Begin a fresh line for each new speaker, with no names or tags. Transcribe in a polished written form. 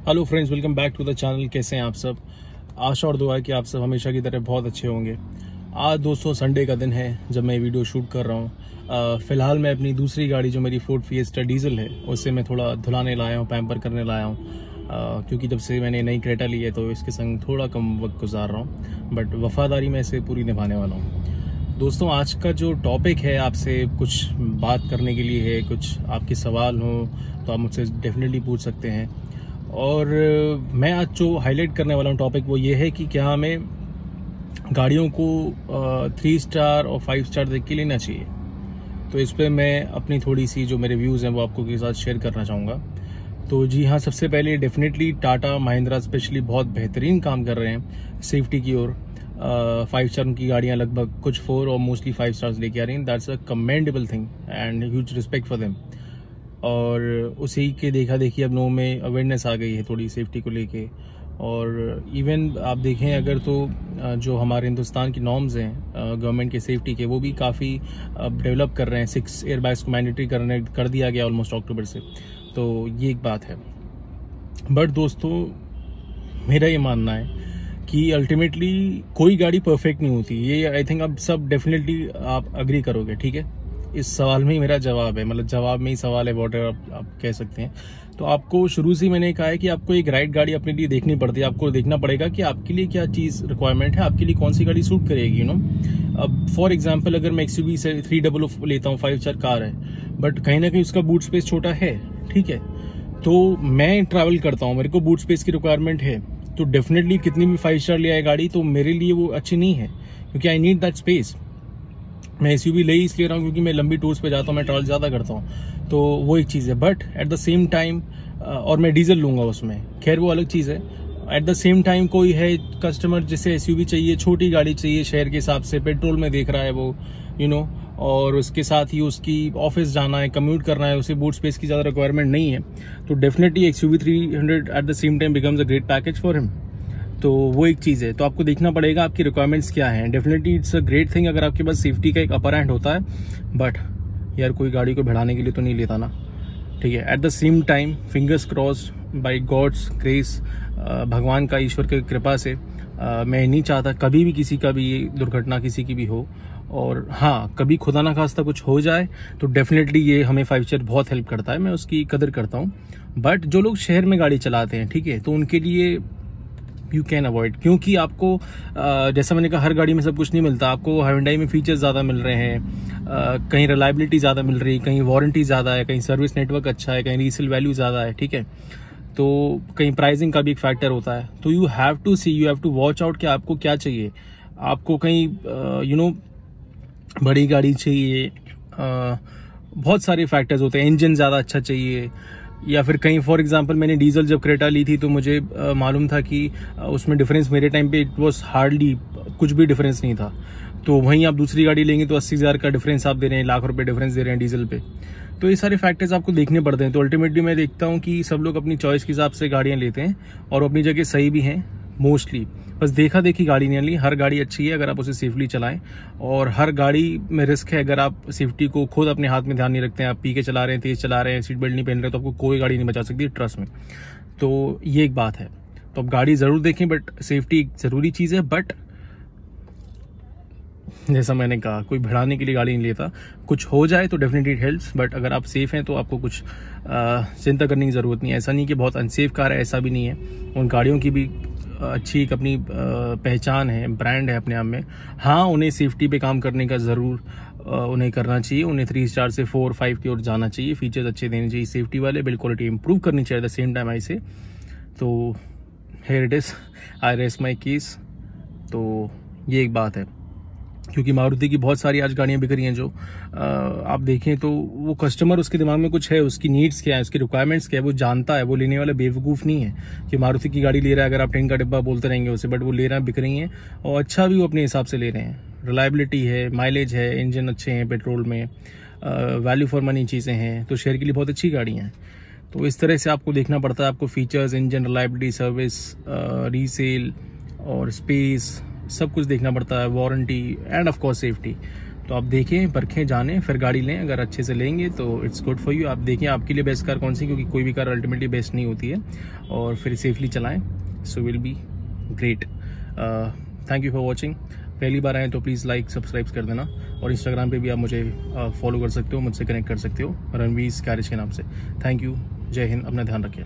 Hello friends, welcome back to the channel. कैसे हैं आप सब? आशा और दुआ है कि आप सब हमेशा की तरह बहुत अच्छे होंगे। आज दोस्तों संडे का दिन है जब मैं वीडियो शूट कर रहा हूँ। फिलहाल मैं अपनी दूसरी गाड़ी जो मेरी फोर्ड फिएस्टा डीजल है उससे मैं थोड़ा धुलाने लाया हूँ, पैम्पर करने लाया हूँ। क्योंकि जब से मैंने नई क्रेटा ली है तो इसके संग थोड़ा कम वक्त गुजार रहा हूँ, बट वफादारी मैं इसे पूरी निभाने वाला हूँ। दोस्तों आज का जो टॉपिक है आपसे कुछ बात करने के लिए है। कुछ आपके सवाल हो तो आप मुझसे डेफिनेटली पूछ सकते हैं। और मैं आज जो हाईलाइट करने वाला हूँ टॉपिक वो ये है कि क्या हमें गाड़ियों को 3 स्टार और 5 स्टार देख के लेना चाहिए। तो इस पर मैं अपनी थोड़ी सी जो मेरे व्यूज़ हैं वो आपको के साथ शेयर करना चाहूँगा। तो जी हाँ, सबसे पहले डेफिनेटली टाटा महिंद्रा स्पेशली बहुत बेहतरीन काम कर रहे हैं सेफ्टी की ओर। 5 स्टार की गाड़ियाँ लगभग कुछ 4 और मोस्टली 5 स्टार्स लेके आ रही हैं। That's a commendable thing and huge respect for them. और उसी के देखा देखी अब लोगों में अवेयरनेस आ गई है थोड़ी सेफ्टी को लेके। और इवन आप देखें अगर तो जो हमारे हिंदुस्तान की नॉर्म्स हैं गवर्नमेंट के सेफ्टी के, वो भी काफ़ी डेवलप कर रहे हैं। 6 एयरबैग्स को मैंडेटरी कर दिया गया ऑलमोस्ट अक्टूबर से। तो ये एक बात है। बट दोस्तों मेरा ये मानना है कि अल्टीमेटली कोई गाड़ी परफेक्ट नहीं होती। ये आई थिंक अब सब डेफिनेटली आप अग्री करोगे, ठीक है? इस सवाल में ही मेरा जवाब है, मतलब जवाब में ही सवाल है, वॉटर आप कह सकते हैं। तो आपको शुरू से मैंने कहा है कि आपको एक राइट गाड़ी अपने लिए देखनी पड़ती है। आपको देखना पड़ेगा कि आपके लिए क्या चीज़ रिक्वायरमेंट है, आपके लिए कौन सी गाड़ी सूट करेगी, अब फॉर एग्जांपल अगर मैं XUV से 300 लेता हूँ, 5 स्टार कार है, बट कहीं ना कहीं उसका बूट स्पेस छोटा है, ठीक है? तो मैं ट्रैवल करता हूँ, मेरे को बूट स्पेस की रिक्वायरमेंट है, तो डेफिनेटली कितनी भी 5 स्टार ले आए गाड़ी तो मेरे लिए वो अच्छी नहीं है, क्योंकि आई नीड दैट स्पेस। मैं SUV ले ही इसलिए रहा हूँ क्योंकि मैं लंबी टूर्स पे जाता हूँ, मैं ट्रैवल ज़्यादा करता हूँ, तो वो एक चीज़ है। But at the same time और मैं डीजल लूँगा उसमें, खैर वो अलग चीज़ है। एट द सेम टाइम कोई है कस्टमर जिसे SUV चाहिए, छोटी गाड़ी चाहिए शहर के हिसाब से, पेट्रोल में देख रहा है वो, और उसके साथ ही उसकी ऑफिस जाना है, कम्यूट करना है, उसे बूट स्पेस की ज़्यादा रिक्वायरमेंट नहीं है, तो definitely XUV 300 eight the same time becomes a great package for him. तो वो एक चीज़ है। तो आपको देखना पड़ेगा आपकी रिक्वायरमेंट्स क्या हैं। Definitely it's a great thing अगर आपके पास सेफ्टी का एक अपर हैंड होता है, बट यार कोई गाड़ी को भिड़ाने के लिए तो नहीं लेता ना, ठीक है? At the same time fingers cross by God's grace, भगवान का, ईश्वर की कृपा से मैं नहीं चाहता कभी भी किसी का भी ये दुर्घटना किसी की भी हो। और हाँ, कभी खुदा ना खास्ता कुछ हो जाए तो डेफिनेटली ये हमें 5 स्टार बहुत हेल्प करता है, मैं उसकी कदर करता हूँ। बट जो लोग शहर में गाड़ी चलाते हैं, ठीक है, तो उनके लिए यू कैन अवॉइड, क्योंकि आपको जैसा मैंने कहा हर गाड़ी में सब कुछ नहीं मिलता। आपको Hyundai में फीचर्स ज़्यादा मिल रहे हैं, कहीं रिलायबिलिटी ज़्यादा मिल रही है, कहीं वारंटी ज़्यादा है, कहीं सर्विस नेटवर्क अच्छा है, कहीं रीसेल वैल्यू ज़्यादा है, ठीक है? तो कहीं प्राइसिंग का भी एक फैक्टर होता है। तो you have to watch out कि आपको क्या चाहिए। आपको कहीं बड़ी गाड़ी चाहिए, बहुत सारे फैक्टर्स होते हैं, इंजन ज़्यादा अच्छा चाहिए, या फिर कहीं फॉर एग्जांपल मैंने डीजल जब क्रेटा ली थी तो मुझे मालूम था कि उसमें डिफरेंस मेरे टाइम पे इट वाज हार्डली कुछ भी डिफरेंस नहीं था। तो वहीं आप दूसरी गाड़ी लेंगे तो 80,000 का डिफरेंस आप दे रहे हैं, लाख रुपए डिफरेंस दे रहे हैं डीजल पे। तो ये सारे फैक्टर्स आपको देखने पड़ते हैं। तो अल्टीमेटली मैं देखता हूँ कि सब लोग अपनी चॉइस के हिसाब से गाड़ियाँ लेते हैं और अपनी जगह सही भी हैं मोस्टली। बस देखा देखी गाड़ी नहीं ली। हर गाड़ी अच्छी है अगर आप उसे सेफली चलाएं, और हर गाड़ी में रिस्क है अगर आप सेफ्टी को खुद अपने हाथ में ध्यान नहीं रखते हैं। आप पी के चला रहे हैं, तेज चला रहे हैं, सीट बेल्ट नहीं पहन रहे, तो आपको कोई गाड़ी नहीं बचा सकती, ट्रस्ट में। तो ये एक बात है। तो आप गाड़ी जरूर देखें, बट सेफ्टी एक जरूरी चीज़ है। बट जैसा मैंने कहा, कोई भिड़ाने के लिए गाड़ी नहीं लेता। कुछ हो जाए तो डेफिनेटली इट हेल्प्स, बट अगर आप सेफ हैं तो आपको कुछ चिंता करने की ज़रूरत नहीं है। ऐसा नहीं कि बहुत अनसेफ कार है, ऐसा भी नहीं है। उन गाड़ियों की भी अच्छी एक अपनी पहचान है, ब्रांड है अपने आप में। हाँ, उन्हें सेफ्टी पे काम करने का ज़रूर उन्हें करना चाहिए। उन्हें 3 स्टार से 4, 5 की ओर जाना चाहिए। फीचर्स अच्छे देने चाहिए सेफ्टी वाले, बिल्ड क्वालिटी इंप्रूव करनी चाहिए। द सेम टाइम आई से, तो here it is, I rest my case. तो ये एक बात है, क्योंकि मारुति की बहुत सारी आज गाड़ियां बिक रही हैं जो आप देखें तो वो कस्टमर, उसके दिमाग में कुछ है, उसकी नीड्स क्या है, उसकी रिक्वायरमेंट्स क्या है, वो जानता है। वो लेने वाला बेवकूफ़ नहीं है कि मारुति की गाड़ी ले रहा है अगर आप 10 का डिब्बा बोलते रहेंगे उसे, बट वो ले रहा है, बिक रही हैं, और अच्छा भी वो अपने हिसाब से ले रहे हैं। रिलायबिलिटी है, माइलेज है, इंजन अच्छे हैं पेट्रोल में, वैल्यू फॉर मनी चीज़ें हैं, तो शहर के लिए बहुत अच्छी गाड़ियाँ हैं। तो इस तरह से आपको देखना पड़ता है। आपको features, engine, reliability, service, resale और स्पेस, सब कुछ देखना पड़ता है, warranty end of course safety. तो आप देखें, परखें, जानें, फिर गाड़ी लें। अगर अच्छे से लेंगे तो इट्स गुड फॉर यू। आप देखें आपके लिए बेस्ट कार कौन सी, क्योंकि कोई भी कार अल्टीमेटली बेस्ट नहीं होती है, और फिर सेफली चलाएं, so will be great. Thank you for watching. पहली बार आए तो प्लीज़ लाइक सब्सक्राइब कर देना, और इंस्टाग्राम पे भी आप मुझे फॉलो कर सकते हो, मुझसे कनेक्ट कर सकते हो रणवीज गैरेज के नाम से। थैंक यू, जय हिंद, अपना ध्यान रखें।